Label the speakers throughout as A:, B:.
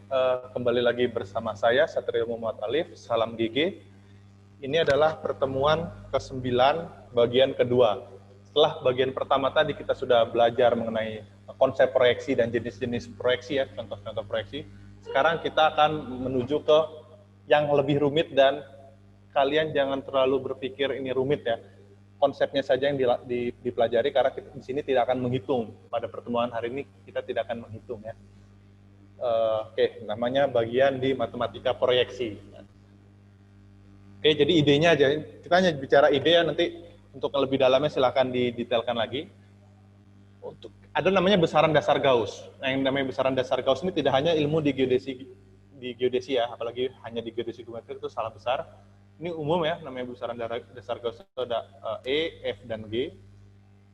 A: kembali lagi bersama saya, Satrio Muhammad Alif, Salam GG. Ini adalah pertemuan ke-9, bagian kedua. Setelah bagian pertama tadi kita sudah belajar mengenai konsep proyeksi dan jenis-jenis proyeksi ya, contoh-contoh proyeksi. Sekarang kita akan menuju ke yang lebih rumit dan kalian jangan terlalu berpikir ini rumit ya. Konsepnya saja yang dipelajari karena kita di sini tidak akan menghitung. Pada pertemuan hari ini kita tidak akan menghitung ya. Oke, namanya bagian di matematika proyeksi. Oke, jadi idenya aja. Kita hanya bicara ide ya, nanti untuk lebih dalamnya silakan didetailkan lagi. Untuk ada namanya besaran dasar Gauss. Nah, yang namanya besaran dasar Gauss ini tidak hanya ilmu di geodesi ya, apalagi hanya di geodesi geometrik itu salah besar. Ini umum ya, namanya besaran dasar Gauss itu ada E, F, dan G,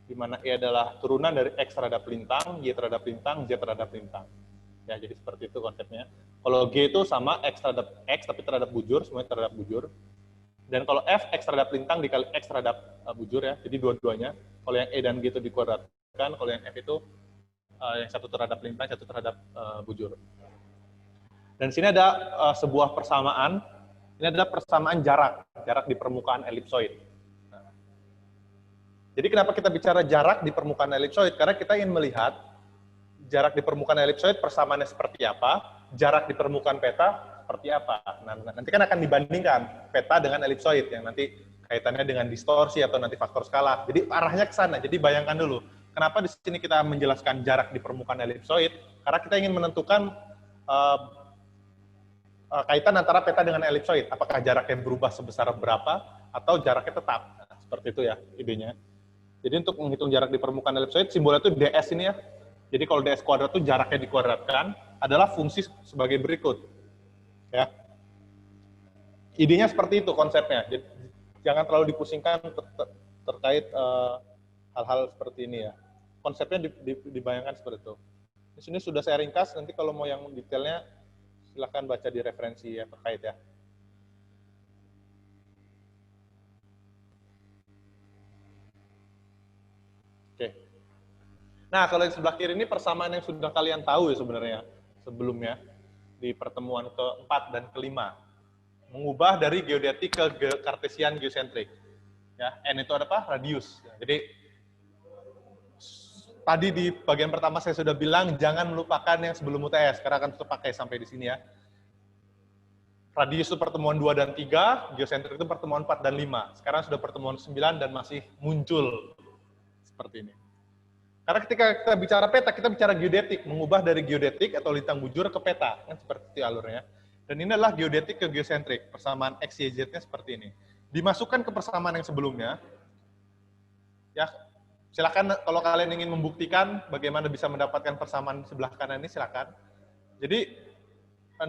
A: di mana E adalah turunan dari X terhadap lintang, Y terhadap lintang, Z terhadap lintang. Ya, jadi seperti itu konsepnya. Kalau G itu sama X terhadap X, tapi terhadap bujur, semuanya terhadap bujur. Dan kalau F, X terhadap lintang dikali X terhadap bujur ya, jadi dua-duanya. Kalau yang E dan G itu dikuadratkan, kalau yang F itu yang satu terhadap lintang, satu terhadap bujur. Dan sini ada sebuah persamaan. Ini adalah persamaan jarak di permukaan elipsoid. Nah, jadi kenapa kita bicara jarak di permukaan elipsoid? Karena kita ingin melihat jarak di permukaan elipsoid persamaannya seperti apa, jarak di permukaan peta seperti apa. Nah, nanti kan akan dibandingkan peta dengan elipsoid yang nanti kaitannya dengan distorsi atau nanti faktor skala. Jadi arahnya ke sana. Jadi bayangkan dulu, kenapa di sini kita menjelaskan jarak di permukaan elipsoid? Karena kita ingin menentukan kaitan antara peta dengan elipsoid. Apakah jaraknya berubah sebesar berapa atau jaraknya tetap. Nah, seperti itu ya idenya. Jadi untuk menghitung jarak di permukaan elipsoid, simbolnya itu ds ini ya. Jadi kalau ds kuadrat itu jaraknya dikuadratkan adalah fungsi sebagai berikut. Ya. Idenya seperti itu konsepnya. Jadi, jangan terlalu dipusingkan terkait hal-hal seperti ini ya. Konsepnya dibayangkan seperti itu. Di sini sudah saya ringkas, nanti kalau mau yang detailnya silahkan baca di referensi ya terkait ya. Oke. Nah, kalau yang sebelah kiri ini persamaan yang sudah kalian tahu ya sebenarnya sebelumnya di pertemuan ke-4 dan ke-5. Mengubah dari geodetik ke kartesian geosentrik. Ya, N itu ada apa? Radius. Jadi tadi di bagian pertama saya sudah bilang jangan melupakan yang sebelum UTS karena akan terpakai sampai di sini ya. Radius itu pertemuan 2 dan 3, geosentrik itu pertemuan 4 dan 5. Sekarang sudah pertemuan 9 dan masih muncul seperti ini. Karena ketika kita bicara peta, kita bicara geodetik, mengubah dari geodetik atau lintang bujur ke peta, kan seperti itu alurnya. Dan ini adalah geodetik ke geosentrik, persamaan X, Y, Z-nya seperti ini. Dimasukkan ke persamaan yang sebelumnya, ya silakan kalau kalian ingin membuktikan bagaimana bisa mendapatkan persamaan sebelah kanan ini, silakan. Jadi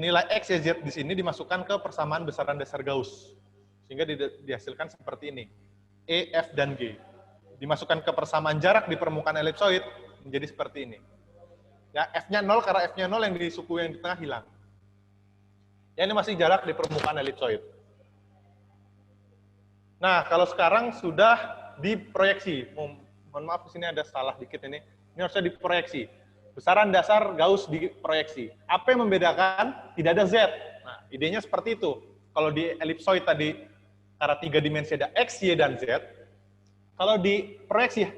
A: nilai X, Y, Z di sini dimasukkan ke persamaan besaran dasar Gauss, sehingga dihasilkan seperti ini, E, F, dan G. Dimasukkan ke persamaan jarak di permukaan elipsoid menjadi seperti ini. Ya, F-nya 0 karena F-nya 0 yang di suku yang di tengah hilang. Ya, ini masih jarak di permukaan elipsoid. Nah, kalau sekarang sudah diproyeksi. Mohon maaf, di sini ada salah dikit ini. Ini harusnya diproyeksi. Besaran dasar Gauss diproyeksi. Apa yang membedakan? Tidak ada Z. Nah, idenya seperti itu. Kalau di elipsoid tadi, karena 3 dimensi ada X, Y, dan Z. Kalau di proyeksi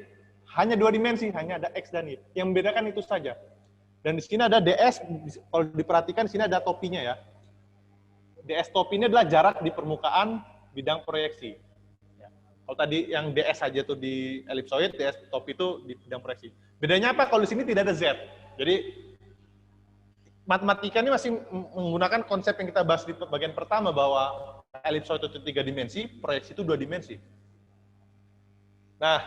A: hanya 2 dimensi, hanya ada X dan Y. Yang membedakan itu saja. Dan di sini ada DS, kalau diperhatikan di sini ada topinya ya. DS topi ini adalah jarak di permukaan bidang proyeksi. Ya. Kalau tadi yang DS saja tuh di elipsoid, DS topi itu di bidang proyeksi. Bedanya apa? Kalau di sini tidak ada Z. Jadi matematika ini masih menggunakan konsep yang kita bahas di bagian pertama bahwa elipsoid itu 3 dimensi, proyeksi itu 2 dimensi. Nah,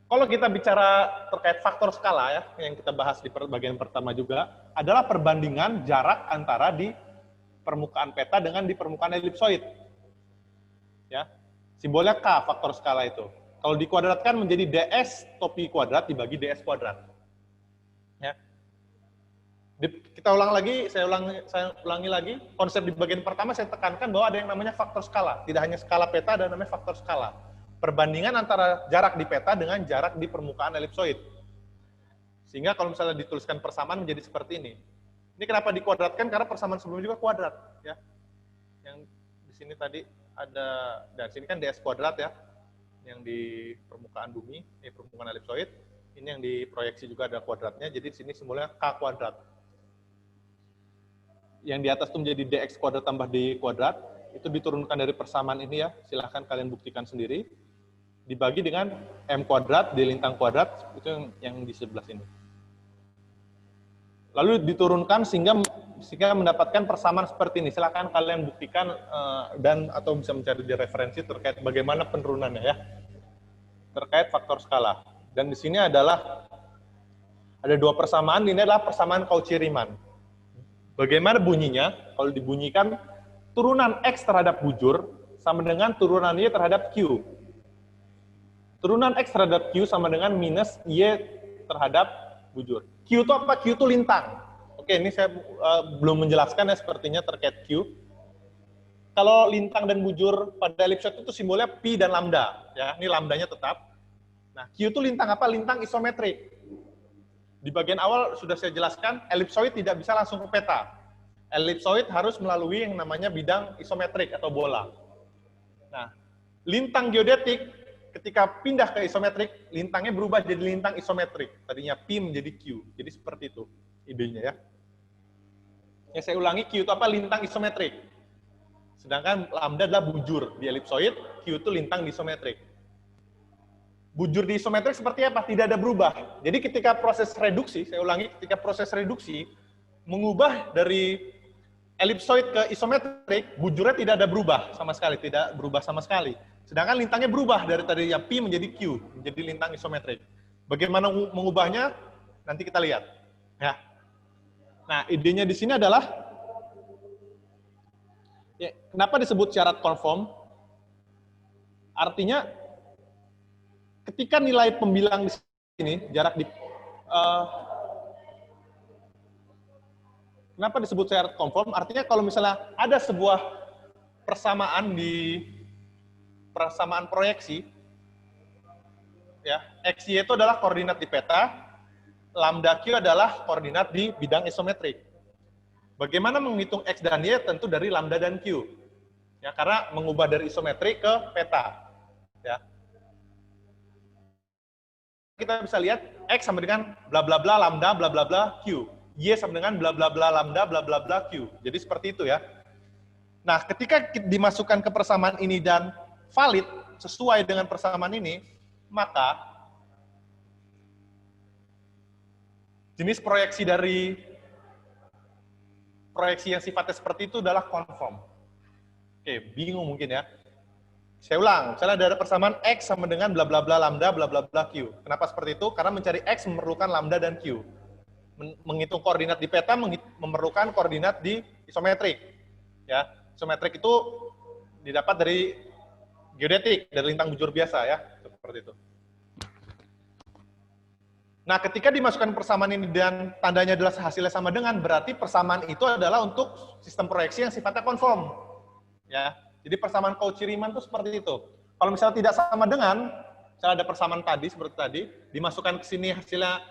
A: kalau kita bicara terkait faktor skala ya, yang kita bahas di bagian pertama juga, adalah perbandingan jarak antara di permukaan peta dengan di permukaan elipsoid. Ya, simbolnya K faktor skala itu. Kalau dikuadratkan menjadi ds topi kuadrat dibagi ds kuadrat. Ya. Kita ulang lagi, saya ulangi lagi. Konsep di bagian pertama saya tekankan bahwa ada yang namanya faktor skala. Tidak hanya skala peta, ada yang namanya faktor skala. Perbandingan antara jarak di peta dengan jarak di permukaan elipsoid. Sehingga kalau misalnya dituliskan persamaan menjadi seperti ini. Ini kenapa dikuadratkan? Karena persamaan sebelumnya juga kuadrat, ya. Yang di sini tadi ada, dan sini kan ds kuadrat ya, yang di permukaan bumi, permukaan elipsoid. Ini yang diproyeksi juga ada kuadratnya, jadi di sini simbolnya k kuadrat. Yang di atas itu menjadi dx kuadrat tambah dy kuadrat, itu diturunkan dari persamaan ini ya, silahkan kalian buktikan sendiri. Dibagi dengan m kuadrat, d lintang kuadrat, itu yang di sebelah sini. Lalu diturunkan sehingga mendapatkan persamaan seperti ini. Silakan kalian buktikan dan atau bisa mencari di referensi terkait bagaimana penurunannya ya. Terkait faktor skala. Dan di sini adalah ada dua persamaan, ini adalah persamaan Cauchy-Riemann. Bagaimana bunyinya? Kalau dibunyikan turunan X terhadap bujur sama dengan turunan Y terhadap Q. Turunan X terhadap Q sama dengan minus Y terhadap bujur. Q itu apa? Q itu lintang. Oke, ini saya belum menjelaskan ya sepertinya terkait Q. Kalau lintang dan bujur pada elipsoid itu simbolnya pi dan lambda. Ya, ini lambdanya tetap. Nah, Q itu lintang apa? Lintang isometrik. Di bagian awal sudah saya jelaskan, elipsoid tidak bisa langsung ke peta. Elipsoid harus melalui yang namanya bidang isometrik atau bola. Nah, lintang geodetik ketika pindah ke isometrik, lintangnya berubah jadi lintang isometrik. Tadinya P menjadi Q. Jadi seperti itu idenya ya. Ya saya ulangi, Q itu apa? Lintang isometrik. Sedangkan lambda adalah bujur di elipsoid, Q itu lintang di isometrik. Bujur di isometrik seperti apa? Tidak ada berubah. Jadi ketika proses reduksi, saya ulangi, ketika proses reduksi mengubah dari elipsoid ke isometrik, bujurnya tidak ada berubah sama sekali, tidak berubah sama sekali. Sedangkan lintangnya berubah dari tadinya P menjadi Q, menjadi lintang isometrik. Bagaimana mengubahnya? Nanti kita lihat. Ya. Nah, idenya di sini adalah, ya, kenapa disebut syarat konform? Artinya, ketika nilai pembilang di sini, jarak di... kenapa disebut syarat konform? Artinya kalau misalnya ada sebuah persamaan di persamaan proyeksi, ya, XY itu adalah koordinat di peta, lambda Q adalah koordinat di bidang isometrik. Bagaimana menghitung X dan Y? Tentu dari lambda dan Q. Ya, karena mengubah dari isometrik ke peta. Ya. Kita bisa lihat X sama dengan bla bla bla lambda bla bla bla Q. Y sama dengan bla bla bla lambda bla bla bla Q. Jadi seperti itu ya. Nah, ketika dimasukkan ke persamaan ini dan valid sesuai dengan persamaan ini, maka jenis proyeksi dari proyeksi yang sifatnya seperti itu adalah konform. Oke, bingung mungkin ya. Saya ulang, misalnya ada persamaan X sama dengan bla bla bla lambda bla bla bla Q. Kenapa seperti itu? Karena mencari X memerlukan lambda dan Q. Menghitung koordinat di peta memerlukan koordinat di isometrik. Ya, isometrik itu didapat dari geodetik, dari lintang bujur biasa ya, seperti itu. Nah, ketika dimasukkan persamaan ini dan tandanya adalah hasilnya sama dengan, berarti persamaan itu adalah untuk sistem proyeksi yang sifatnya konform. Ya, jadi persamaan Cauchy-Riemann itu seperti itu. Kalau misalnya tidak sama dengan, misalnya ada persamaan tadi seperti tadi, dimasukkan ke sini hasilnya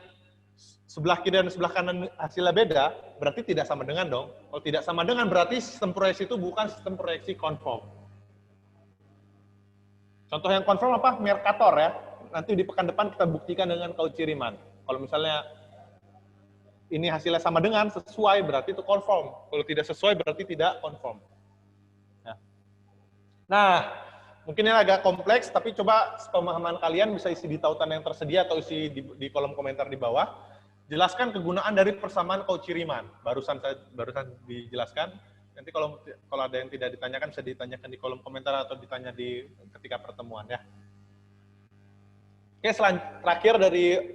A: sebelah kiri dan sebelah kanan hasilnya beda, berarti tidak sama dengan dong. Kalau tidak sama dengan, berarti sistem proyeksi itu bukan sistem proyeksi konform. Contoh yang konform apa? Mercator ya. Nanti di pekan depan kita buktikan dengan Cauchy-Riemann. Kalau misalnya ini hasilnya sama dengan, sesuai, berarti itu konform. Kalau tidak sesuai, berarti tidak konform. Nah, mungkin ini agak kompleks, tapi coba pemahaman kalian bisa isi di tautan yang tersedia atau isi di kolom komentar di bawah. Jelaskan kegunaan dari persamaan Cauchy-Riemann. Barusan dijelaskan. Nanti kalau ada yang tidak ditanyakan, bisa ditanyakan di kolom komentar atau ditanya ketika pertemuan ya. Oke, terakhir dari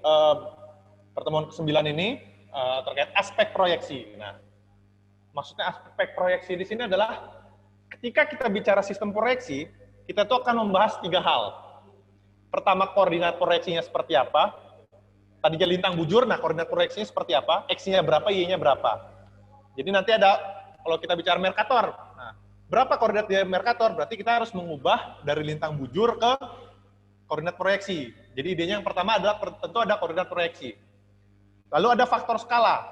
A: pertemuan ke-9 ini terkait aspek proyeksi. Nah, maksudnya aspek proyeksi di sini adalah ketika kita bicara sistem proyeksi, kita tuh akan membahas 3 hal. Pertama, koordinat proyeksinya seperti apa. Tadinya lintang bujur, nah koordinat proyeksinya seperti apa, X-nya berapa, Y-nya berapa. Jadi nanti ada, kalau kita bicara Mercator, nah, berapa koordinat di Mercator? Berarti kita harus mengubah dari lintang bujur ke koordinat proyeksi. Jadi idenya yang pertama adalah tentu ada koordinat proyeksi. Lalu ada faktor skala.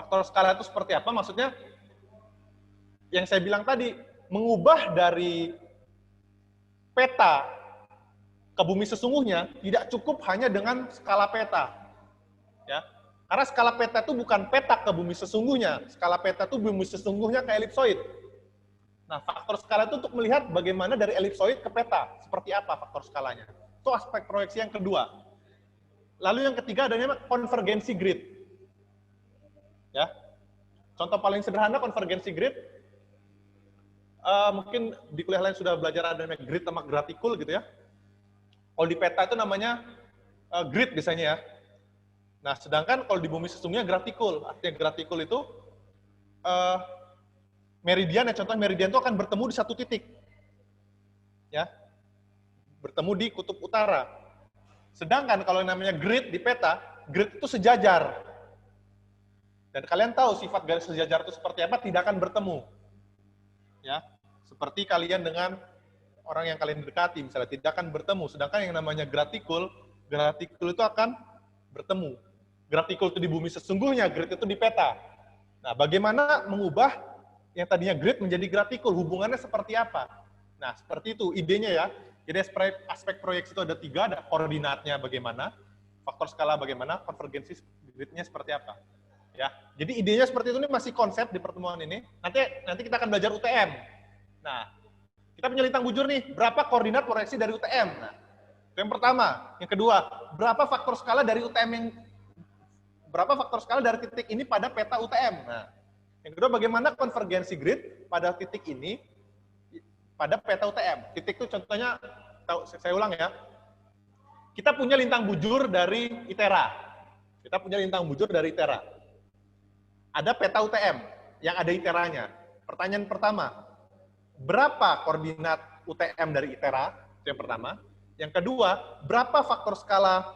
A: faktor skala itu seperti apa? Maksudnya yang saya bilang tadi, mengubah dari peta ke bumi sesungguhnya tidak cukup hanya dengan skala peta. Ya. Karena skala peta itu bukan peta ke bumi sesungguhnya. Skala peta itu bumi sesungguhnya ke elipsoid. Nah, faktor skala itu untuk melihat bagaimana dari elipsoid ke peta. Seperti apa faktor skalanya. Itu aspek proyeksi yang kedua. Lalu yang ketiga adanya konvergensi grid. Ya. Contoh paling sederhana konvergensi grid. Mungkin di kuliah lain sudah belajar ada namanya grid sama gratikul gitu ya. Kalau di peta itu namanya grid biasanya ya. Nah, sedangkan kalau di bumi sesungguhnya gratikul. Artinya gratikul itu meridian, ya contoh meridian itu akan bertemu di satu titik. Ya. Bertemu di kutub utara. Sedangkan kalau yang namanya grid di peta, grid itu sejajar. Dan kalian tahu sifat garis sejajar itu seperti apa, tidak akan bertemu. Ya, seperti kalian dengan orang yang kalian dekati, misalnya tidak akan bertemu. Sedangkan yang namanya gratikul itu akan bertemu. Gratikul itu di bumi sesungguhnya, grid itu di peta. Nah, bagaimana mengubah yang tadinya grid menjadi gratikul, hubungannya seperti apa? Nah, seperti itu idenya ya. Jadi aspek proyeksi itu ada 3, ada koordinatnya bagaimana, faktor skala bagaimana, konvergensi gridnya seperti apa. Ya, jadi idenya seperti itu, ini masih konsep di pertemuan ini. Nanti kita akan belajar UTM. Nah, kita punya lintang bujur nih, berapa koordinat proyeksi dari UTM? Nah, itu yang pertama. Yang kedua, berapa faktor skala dari UTM berapa faktor skala dari titik ini pada peta UTM? Nah, yang kedua, bagaimana konvergensi grid pada titik ini pada peta UTM? Titik itu contohnya, saya ulang ya. Kita punya lintang bujur dari ITERA. Ada peta UTM yang ada ITERA-nya. Pertanyaan pertama, berapa koordinat UTM dari ITERA? Itu yang pertama. Yang kedua, berapa faktor skala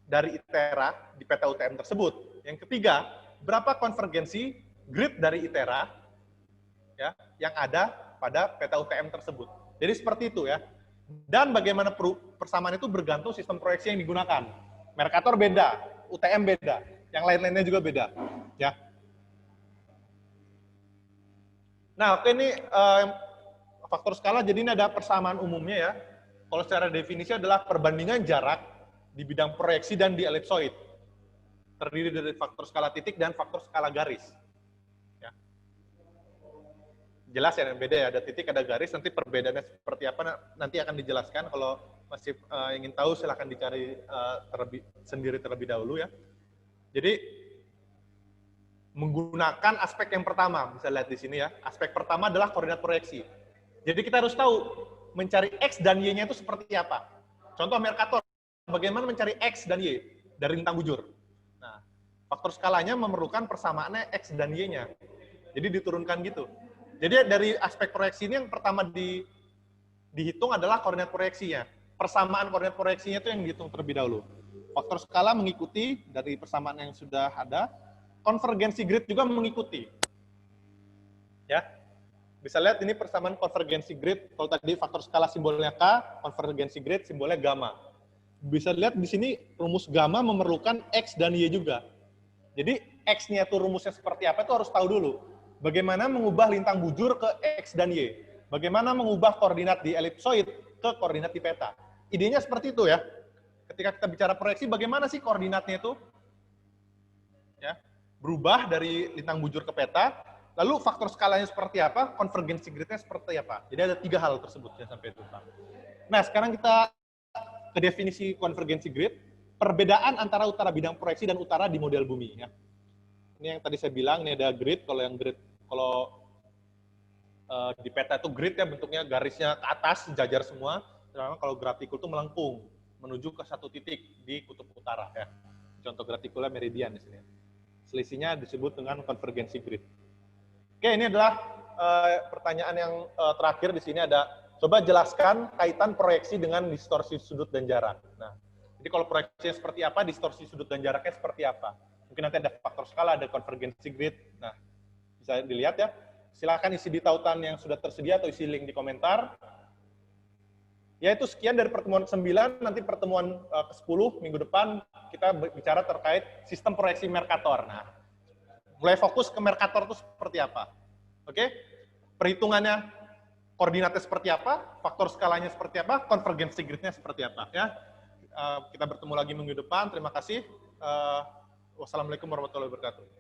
A: dari ITERA di peta UTM tersebut? Yang ketiga, berapa konvergensi grid dari ITERA ya, yang ada pada peta UTM tersebut? Jadi seperti itu ya. Dan bagaimana persamaan itu bergantung sistem proyeksi yang digunakan. Mercator beda, UTM beda, yang lain-lainnya juga beda. Ya. Nah, oke, ini faktor skala, jadi ini ada persamaan umumnya ya. Kalau secara definisi adalah perbandingan jarak di bidang proyeksi dan di elipsoid. Terdiri dari faktor skala titik dan faktor skala garis. Ya. Jelas ya, beda ya, ada titik, ada garis, nanti perbedaannya seperti apa nanti akan dijelaskan. Kalau masih ingin tahu silahkan dicari terlebih dahulu ya. Jadi menggunakan aspek yang pertama, bisa lihat di sini ya. Aspek pertama adalah koordinat proyeksi. Jadi kita harus tahu mencari X dan Y-nya itu seperti apa. Contoh Mercator, bagaimana mencari X dan Y dari lintang bujur. Nah, faktor skalanya memerlukan persamaannya X dan Y-nya. Jadi diturunkan gitu. Jadi dari aspek proyeksi ini yang pertama dihitung adalah koordinat proyeksinya. Persamaan koordinat proyeksinya itu yang dihitung terlebih dahulu. Faktor skala mengikuti dari persamaan yang sudah ada. Konvergensi grid juga mengikuti. Ya. Bisa lihat ini persamaan konvergensi grid. Kalau tadi faktor skala simbolnya K, konvergensi grid simbolnya gamma. Bisa lihat di sini rumus gamma memerlukan X dan Y juga. Jadi X-nya itu rumusnya seperti apa itu harus tahu dulu. Bagaimana mengubah lintang bujur ke X dan Y. Bagaimana mengubah koordinat di elipsoid ke koordinat di peta. Idenya seperti itu ya. Ketika kita bicara proyeksi, bagaimana sih koordinatnya itu? Ya. Berubah dari lintang bujur ke peta, lalu faktor skalanya seperti apa, konvergensi gridnya seperti apa. Jadi ada 3 hal tersebut ya sampai itu. Nah, sekarang kita ke definisi konvergensi grid, perbedaan antara utara bidang proyeksi dan utara di model bumi. Ya. Ini yang tadi saya bilang, ini ada grid, kalau di peta itu grid ya bentuknya garisnya ke atas, sejajar semua, sedangkan kalau gratikul itu melengkung, menuju ke satu titik di kutub utara. Ya. Contoh gratikulnya meridian di sini. Selisihnya disebut dengan konvergensi grid. Oke, ini adalah pertanyaan yang terakhir di sini ada, coba jelaskan kaitan proyeksi dengan distorsi sudut dan jarak. Nah, jadi kalau proyeksinya seperti apa, distorsi sudut dan jaraknya seperti apa. Mungkin nanti ada faktor skala, ada konvergensi grid. Nah, bisa dilihat ya. Silakan isi di tautan yang sudah tersedia atau isi link di komentar. Ya, itu sekian dari pertemuan ke-9, nanti pertemuan ke-10 minggu depan kita bicara terkait sistem proyeksi Mercator. Nah, mulai fokus ke Mercator itu seperti apa. Oke? Perhitungannya, koordinatnya seperti apa, faktor skalanya seperti apa, konvergensi gridnya seperti apa. Ya, kita bertemu lagi minggu depan. Terima kasih. Wassalamualaikum warahmatullahi wabarakatuh.